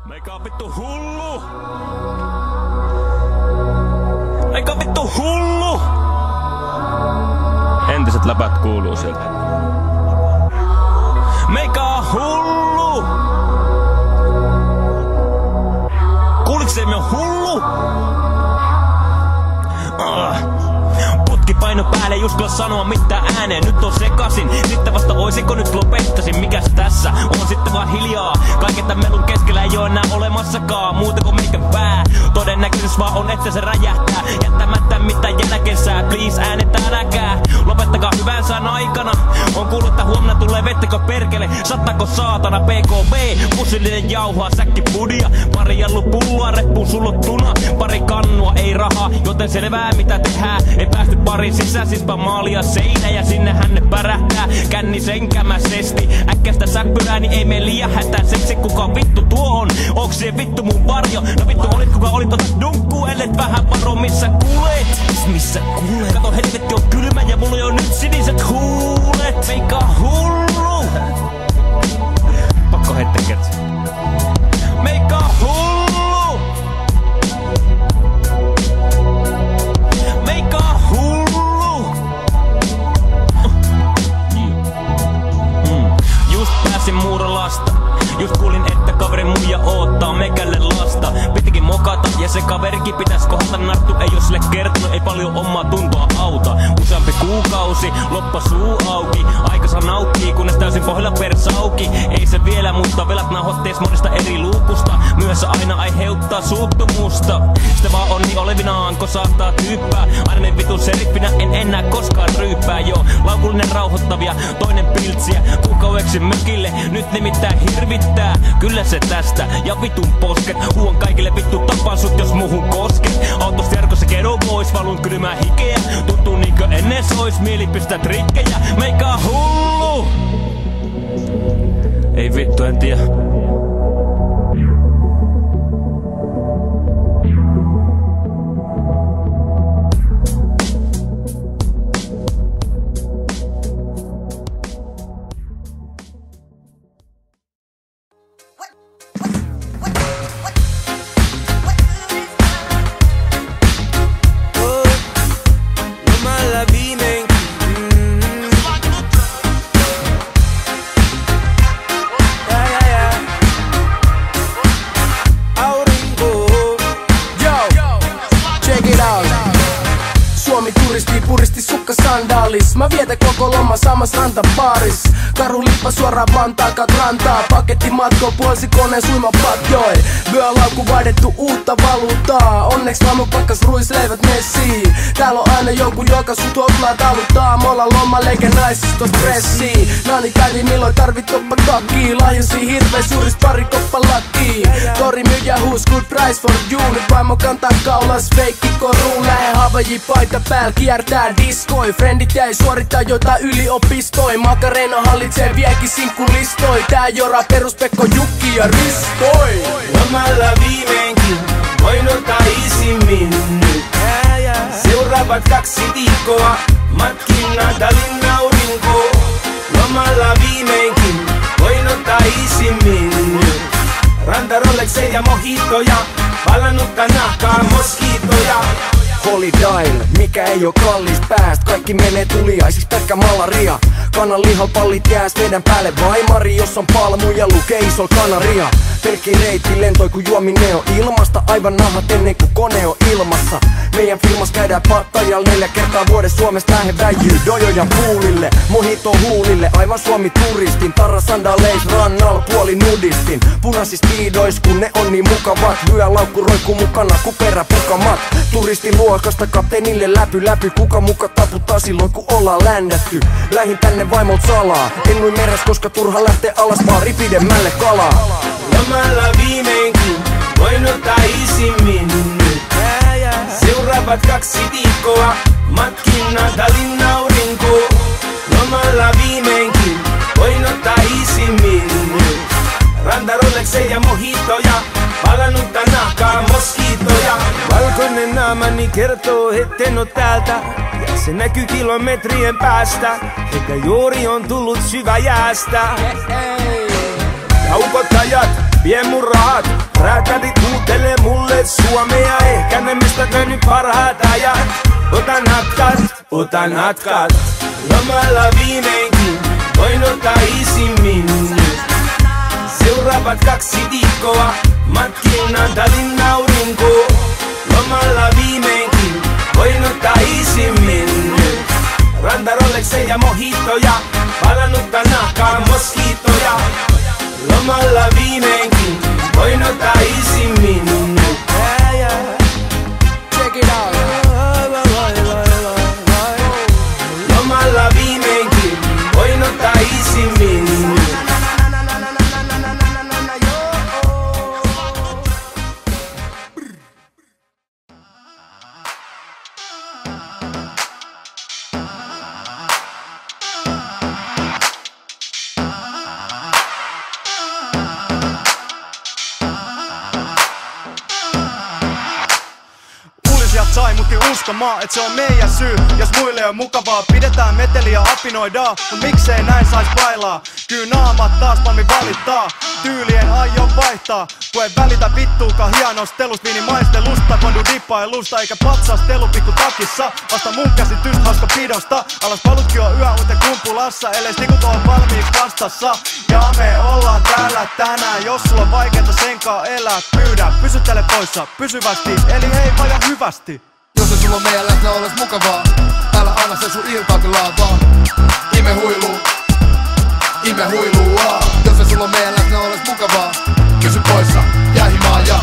Meikä on vittu hullu! Meikä on vittu hullu! Entiset läpät kuuluu sieltä. Meikä on hullu! Kuuliks se, me on hullu? Putki paino päälle, just kyllä sanoa mitään ääneen. Nyt on sekasin, sitten vasta oisinko nyt lopettasin. Mikäs tässä? On sitten vaan hiljaa. Kaiken tän melun keskellä ei oo enää olemassakaan muuta kuin meikän pää. Todennäköisyys vaan on, että se räjähtää jättämättä mitään jälkensää. Please äänet äläkää, lopettakaa hyvän sään aikana. On kuullut, että huomenna tulee vettekö perkele. Sattaako saatana PKB, pussillinen jauhaa, säkki pudia. Pari jallupulloa, reppuun sullottuna. Pari kannua, ei rahaa, joten selvää mitä tehdään. Ei päästy parin sisään, siispä maalia seinä ja sinnehän ne pärähtää. Känni senkämäisesti, äkkästä säppyrää, niin ei mene liian hätää. Seksi kuka vittu tuo on, onks se vittu mun varjo? No vittu olit kuka olit, otat dunkkuu, ellet vähän varo missä kuulet. Missä kuulet? Kato helvetti on kylmä ja mulla on nyt siniset huulet. Meikä on hullu. Pakko heittää kertsi. Meikä on hullu. Meikä on hullu. Just pääsin Muurolasta. Just kuulin, että kaverin muija oottaa meikälle lasta. Pitikin mokata ja se kaverikin pitäis kohdata narttu. Ei oo sille kertonut, ei paljon omaa tuntoa auta. Useampi kuukausi, loppa suu auki. Aikansa naukkii, kunnes täysin pohjalla persauki. Ei se vielä, mutta velat nauhoittees monesta eri luukusta. Myöhässä aina aiheuttaa suuttumusta. Sitä vaan on niin olevinaan, ko saattaa tyyppää. Aina ne vitun serippinä, en enää koskaan ryyppää. Joo, laukullinen rauhoittavia, toinen piltsiä. Kuukaueksi mökille, nyt nimittäin hirvittää. Kyllä se tästä, ja vitun posket. Huon kaikille vittu tapaan sut, jos muuhun kosket. Autosta järkossa kedo pois, valun kylmää hikeä. Tuntuu niinkö ennen sois, mieli pistää trikkejä. Meikä on hullu! Ei vittu, en tiedä. Mä vietän koko loma samassa rantapaaris. Karu lippa suoraan Vantaakat rantaa. Paketti matko puolsi koneen suimapatjoi. Vyölaukku vaihdettu uutta valuuttaa. Onneks aamu pakkas ruisleivät messiin. Täällä on aina joku joka sut hotlaa taluttaa. Me ollaan lomalla eikä naisista stressiin. Nani päivi milloin tarvit toppa takkii. Lahjasi hirvees juurist pari koppa lakkii. Tori myyjä huus good price for you. Nyt vaimo kantaa kaulas feikki koruun. Lähe Havaji paita pääl kiertää diskoi. Friendit jäi suorittaa jotain yliopistoi. Makarena hallitsee viekin sinkkulistoi. Tää jora peruspekko Jukki ja Ristoi. Lomalla viimeinkin voin ottaa isimmin nyt. Seuraavat 2 viikkoa matkin Natalin aurinko. Lomalla viimeinkin voin ottaa isimmin nyt. Ranta Rolexeja mojitoja, palannutta nahkaa moskiitoja. Holy Dial, mikä ei oo kallis pääst. Kaikki menee tuliaisis, pelkkä malaria. Kanan lihapallit jääs teidän päälle vaimari. Jos on palmu ja lukee isol kanaria. Pelkki reitti lentoi kun juominen on ilmasta. Aivan nahat ennen kuin kone on ilmassa. Meidän filmas käydään Pattajalla 4 kertaa vuodessa. Suomesta lähe väijyy dojoja puulille. Mojito huulille, aivan Suomi turistin. Tarra sandaleis rannal puoli nudistin. Punaisis piidois kun ne on niin mukavat. Vyölaukku roikkuu mukana kuperäpukamat. Turistin luokasta kapteenille läpy. Kuka muka taputtaa silloin kun ollaan ländätty. Lähin tänne vaimot salaa. En nui meres koska turha lähtee alas baari pidemmälle kalaa. Lomalla viimeinkin voin ottaa isimmin nyt. Seuraavat 2 viikkoa matkin Natalin aurinko. Lomalla viimeinkin voin ottaa isimmin nyt. Ranta Rolexeja mojitoja, palannutta nahkaa moskiitoja. Valkoinen naamani kertoo etten oo täältä. Ja se näkyy kilometrien päästä. Että juuri on tullut syvä jäästä. Jaukottajat, vie mun rahat. Räätälit huutelee mulle suomea, ehkä ne mistä nyt parhaat ajat. Otan hatkat, lomalla viimeinkin voin ottaa isimmin. Seuraavat 2 viikkoa matkin Naantalin aurinko. Lomalla viimeinkin voin ottaa isimmin. Rantarollekseen ja mojitoja, palannutta nahkaa moskiitoja. Lomalla viimeinkin voin ottaa isimmin. Check it out. Lomalla viimeinkin voin ottaa isimmin. Sai mutti uskomaan, et se on meidän syy. Jos muille on mukavaa, pidetään meteliä apinoidaan. Mut miksei näin sais bailaa? Kyy naamat taas palmi valittaa. Tyylien aion vaihtaa, kun ei välitä vittuukaan hienostelus. Viini maistelusta, kondu dippailusta, eikä patsastelu pikku takissa. Vasta mun käsitys hauska pidosta. Alas palutkin on yö uuten kumpulassa, ellei stikut on valmiiksi vastassa. Ja me ollaan täällä tänään, jos sulla on vaikeeta senkaan elää. Pyydä, pysyttele poissa pysyvästi, eli hei vaja hyvästi. Jos se sulla on meidän läsnä oles mukavaa, älä anna se sun iltaa kyllä vaan. Ime huiluu, jos se sulla on meidän läsnä oles mukavaa, kysy poissa, jää himaan ja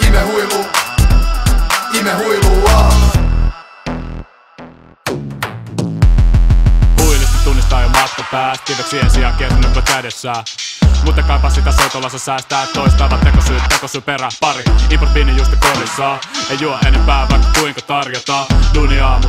ime huiluu. Huilisti tunnistaa jo matka päästä, kiveksien sijaan kiertynyppä kädessään. Mutta kaipa sitä soitolassa säästää toistaavat tekosyy perä pari. Importviini justi korissaan, ei juo enempää vaikka kuinka tarjotaan. Duniaamu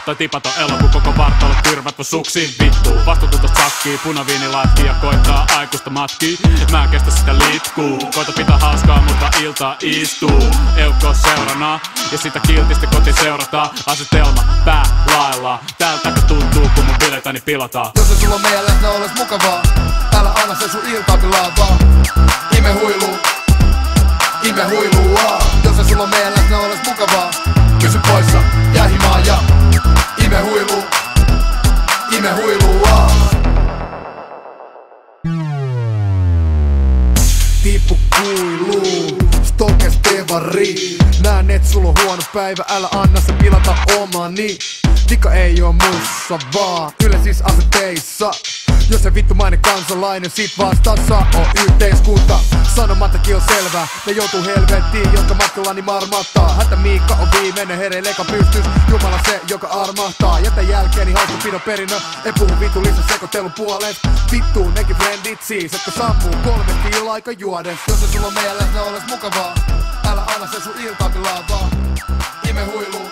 tai tipaton eloku, koko vartalo tyrmätvä suksiin vittuu. Vastuutunta sakkii, punaviini latkii ja koittaa aikuista matkii. Mä en kestä sitä litkuu, koita pitää hauskaa mutta iltaa istuu. Eukko seurana ja sitä kiltisti koti seurataan. Asetelma päälaillaan, tältäkö tuntuu kun mun biletäni pilataan. Jos se sulla on meidän läsnä oles mukavaa, älä anna se sun iltaa pilaa vaan. Ime huiluu. Jos se sulla on meidän läsnä oles mukavaa, kysy poissa, jää himaan ja ime huiluu. Tippu kuiluu, stokes tevari. Näen et sulla on huono päivä, älä anna se pilata omani. Vika ei oo mussa vaan yleisissä asenteissa. Jos se vittumainen kansalainen sit vastaan saa oo yhteiskunta. Sanomattakin on selvää, ne joutuu helvettiin, jonka matkallani marmattaa. Hätä Miikka on viimeinen hereille, eka pystys. Jumala se, joka armahtaa. Jätä jälkeeni hauskapidon perinnö. En puhu vittu lisä sekoittelun puolesta. Vittuu nekin frendit siis, jotka sammuu 3 kiloa aika juoden. Jos se sulla on meidän läsnä oles mukavaa, älä anna se sun iltaa pilaa vaan. Ime huiluu.